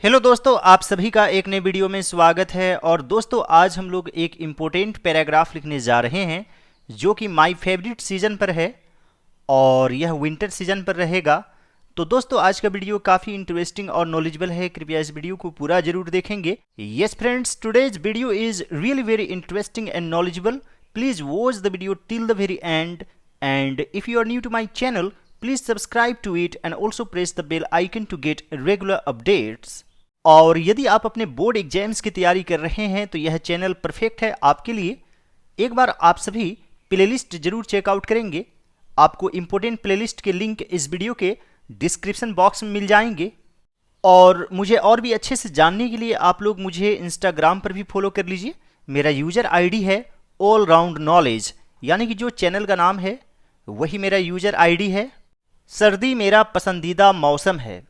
Hello दोस्तों, आप सभी का एक नए वीडियो में स्वागत है। और दोस्तों, आज हम लोग एक इम्पोर्टेंट पैराग्राफ लिखने जा रहे हैं जो कि माय फेवरेट सीजन पर है और यह विंटर सीजन पर रहेगा। तो दोस्तों, आज का वीडियो काफ़ी इंटरेस्टिंग और नॉलेजेबल है। कृपया इस वीडियो को पूरा जरूर देखेंगे। Yes friends, today's video is really very interesting and knowledgeable. Please watch the video till the very and, and if you are new to my channel, please subscribe to it and also press the bell icon to get regular updates। और यदि आप अपने board exams की तैयारी कर रहे हैं तो यह चैनल परफेक्ट है आपके लिए। एक बार आप सभी प्लेलिस्ट जरूर चेकआउट करेंगे। आपको इंपॉर्टेंट प्लेलिस्ट के लिंक इस वीडियो के डिस्क्रिप्शन बॉक्स में मिल जाएंगे। और मुझे और भी अच्छे से जानने के लिए आप लोग मुझे इंस्टाग्राम पर भी फॉलो कर लीजिए। मेरा यूज़र आईडी है ऑल राउंड नॉलेज, यानी कि जो चैनल का नाम है वही मेरा यूज़र आईडी है। सर्दी मेरा पसंदीदा मौसम है,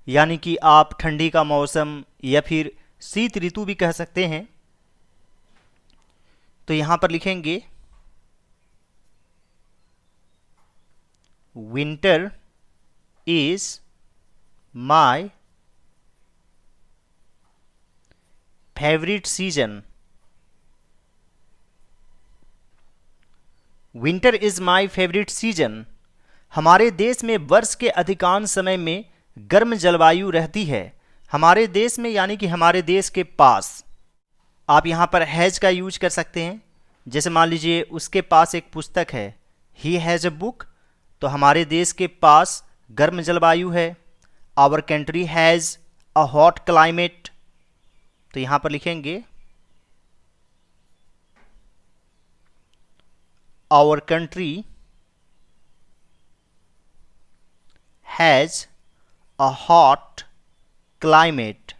यानी कि आप ठंडी का मौसम या फिर शीत ऋतु भी कह सकते हैं। तो यहाँ पर लिखेंगे winter is my favourite season. Winter is my favourite season. हमारे देश में वर्ष के अधिकांश समय में गर्म जलवायु रहती है। हमारे देश में यानी कि हमारे देश के पास। आप यहाँ पर हैज़ का यूज कर सकते हैं। जैसे मान लीजिए उसके पास एक पुस्तक है, ही हैज़ अ बुक, तो हमारे देश के पास गर्म जलवायु है। Our country has a hot climate, तो यहाँ पर लिखेंगे our country has a hot climate।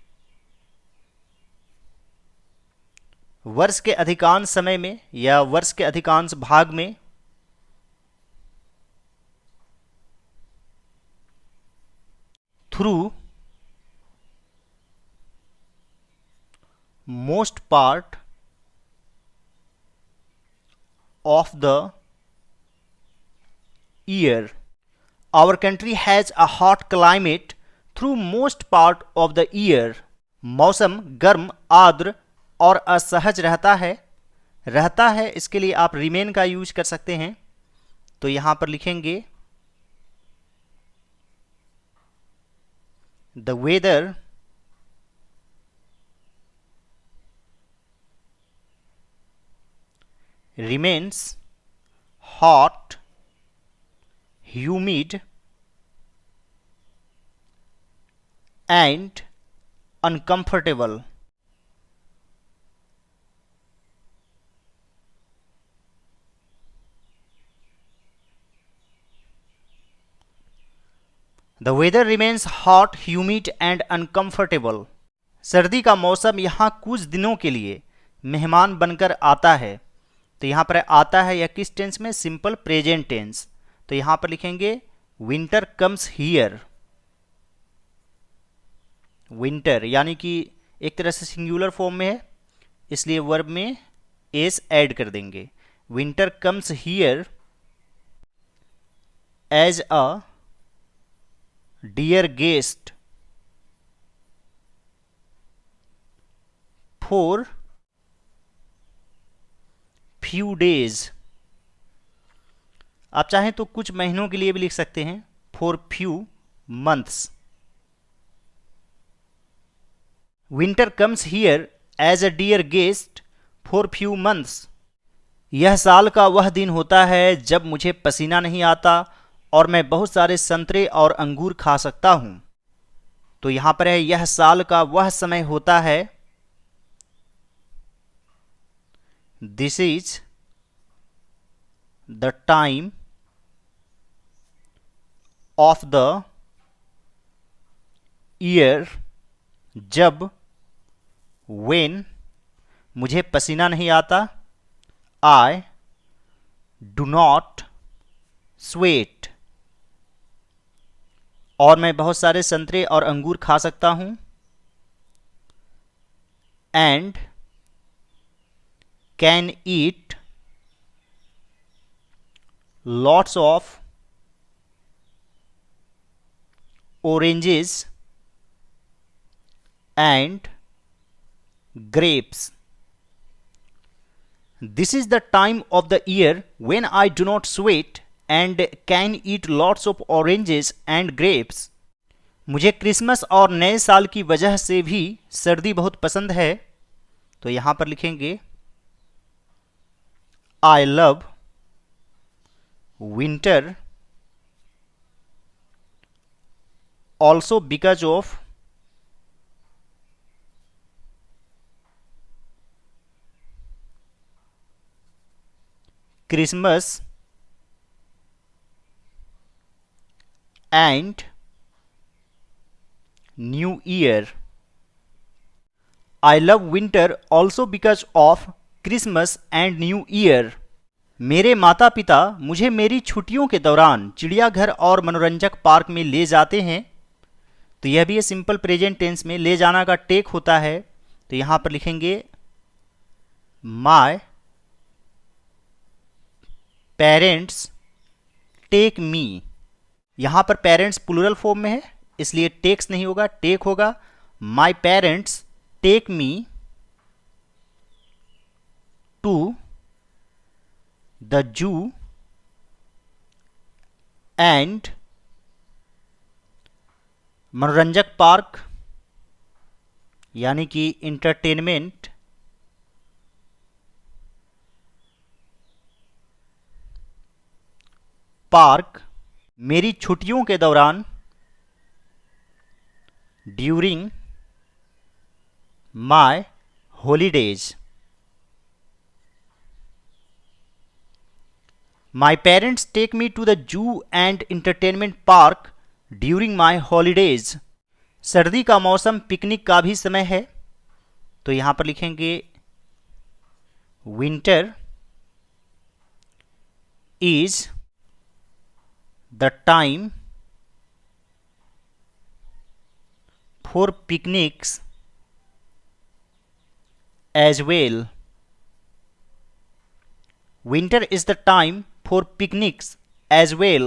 वर्ष के अधिकांश समय में या वर्ष के अधिकांश भाग में through most part of the year. Our country has a hot climate through most part of the year। मौसम गर्म, आर्द्र और असहज रहता है। इसके लिए आप रिमेन का यूज कर सकते हैं। तो यहां पर लिखेंगे the weather remains hot, humid and uncomfortable। The weather remains hot, humid and uncomfortable। सर्दी का मौसम यहाँ कुछ दिनों के लिए मेहमान बनकर आता है। तो यहाँ पर आता है या किस टेंस में? Simple present tense. तो यहाँ पर लिखेंगे विंटर कम्स हियर। विंटर यानी कि एक तरह से सिंगुलर फॉर्म में है, इसलिए वर्ब में एस ऐड कर देंगे। Winter comes here as a dear guest for few days. आप चाहें तो कुछ महीनों के लिए भी लिख सकते हैं, for few months. Winter comes here as a dear guest for few months. यह साल का वह दिन होता है जब मुझे पसीना नहीं आता और मैं बहुत सारे संतरे और अंगूर खा सकता हूं। तो यहां पर है यह साल का वह समय होता है। This is the time of the year जब, वेन मुझे पसीना नहीं आता, आई डू नॉट स्वेट और मैं बहुत सारे संतरे और अंगूर खा सकता हूं, and can eat lots of oranges and grapes. This is the time of the year when I do not sweat and can eat lots of oranges and grapes. मुझे क्रिसमस और नए साल की वजह से भी सर्दी बहुत पसंद है। तो यहां पर लिखेंगे I love winter also because of Christmas and New Year. I love winter also because of Christmas and New Year. मेरे माता पिता मुझे मेरी छुट्टियों के दौरान चिड़ियाघर और मनोरंजक पार्क में ले जाते हैं। तो यह भी सिंपल प्रेजेंट टेंस में ले जाना का टेक होता है। तो यहाँ पर लिखेंगे माय पेरेंट्स टेक मी। यहाँ पर पेरेंट्स प्लूरल फॉर्म में है, इसलिए टेक्स नहीं होगा, टेक होगा। My parents take me to the zoo and मनोरंजक पार्क यानी कि इंटरटेनमेंट पार्क मेरी छुट्टियों के दौरान during my holidays. My parents take me to the zoo and entertainment park during my holidays. सर्दी का मौसम पिकनिक का भी समय है। तो यहां पर लिखेंगे winter is the time for picnics as well. Winter is the time for picnics as well.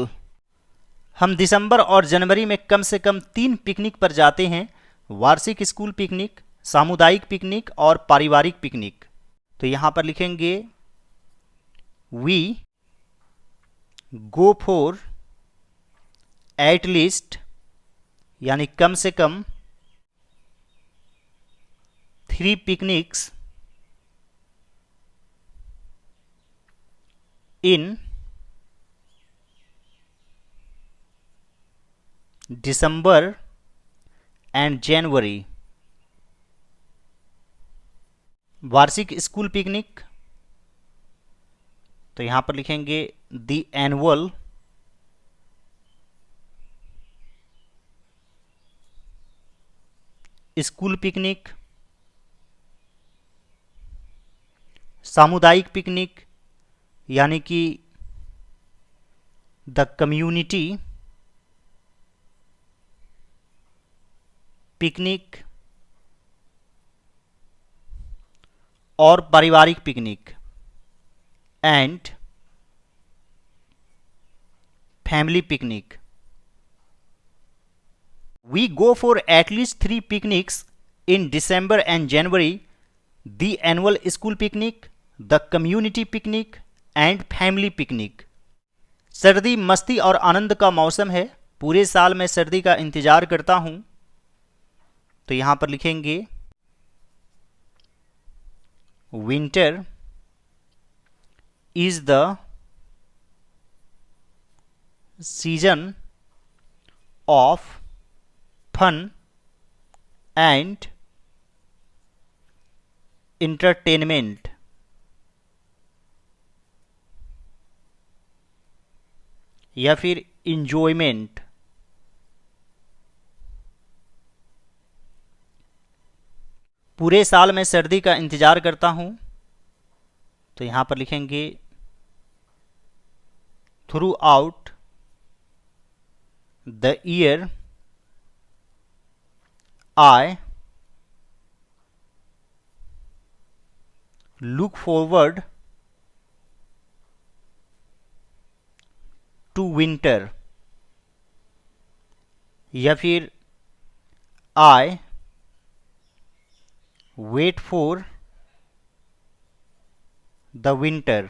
हम दिसंबर और जनवरी में कम से कम 3 पिकनिक पर जाते हैं, वार्षिक स्कूल पिकनिक, सामुदायिक पिकनिक और पारिवारिक पिकनिक। तो यहां पर लिखेंगे We go for at least यानी कम से कम 3 picnics in December and January. वार्षिक स्कूल पिकनिक, तो यहां पर लिखेंगे द एनुअल स्कूल पिकनिक। सामुदायिक पिकनिक यानी कि द कम्युनिटी पिकनिक और पारिवारिक picnic and family picnic. We go for at least 3 picnics in December and January, the annual school picnic, the community picnic and family picnic. सर्दी मस्ती और आनंद का मौसम है, पूरे साल मैं सर्दी का इंतजार करता हूं। तो यहां पर लिखेंगे winter is the season of fun and entertainment. या फिर enjoyment। पूरे साल मैं सर्दी का इंतजार करता हूं। तो यहां पर लिखेंगे through out the year I look forward to winter। या फिर I wait for the winter.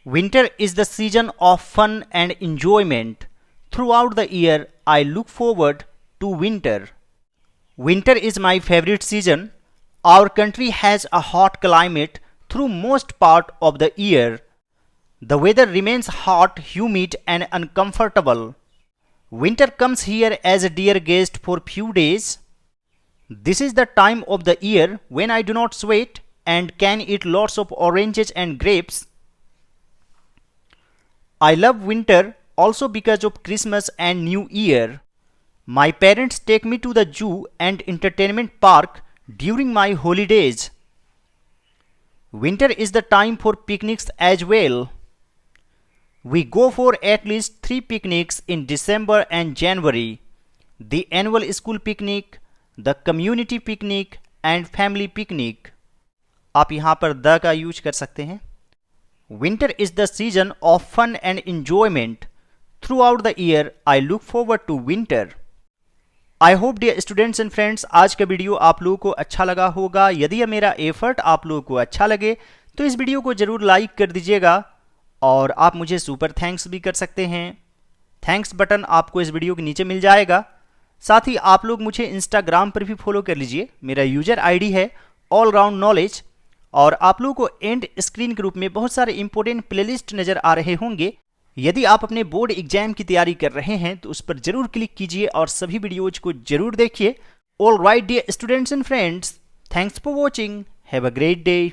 Winter is the season of fun and enjoyment. Throughout the year, I look forward to winter. Winter is my favorite season. Our country has a hot climate through most part of the year. The weather remains hot, humid and uncomfortable. Winter comes here as a dear guest for few days. This is the time of the year when I do not sweat and can eat lots of oranges and grapes. I love winter also because of Christmas and New Year. My parents take me to the zoo and entertainment park during my holidays. Winter is the time for picnics as well. We go for at least 3 picnics in December and January. The annual school picnic, the community picnic and family picnic. आप यहाँ पर the का use कर सकते हैं. Winter is the season of fun and enjoyment. Throughout the year, I look forward to winter. I hope dear students and friends, आज का video आप लोगों को अच्छा लगा होगा. यदि यह मेरा एफर्ट आप लोगों को अच्छा लगे तो इस वीडियो को जरूर लाइक कर दीजिएगा और आप मुझे सुपर थैंक्स भी कर सकते हैं. थैंक्स बटन आपको इस वीडियो के नीचे मिल जाएगा. साथ ही आप लोग मुझे इंस्टाग्राम पर भी फॉलो कर लीजिए. मेरा यूजर आईडी है ऑल राउंड नॉलेज और आप लोगों को एंड स्क्रीन के रूप में बहुत सारे इंपॉर्टेंट प्लेलिस्ट नज़र आ रहे होंगे. यदि आप अपने बोर्ड एग्जाम की तैयारी कर रहे हैं तो उस पर जरूर क्लिक कीजिए और सभी वीडियोज को जरूर देखिए. All right dear students and friends, thanks for watching. Have a great day.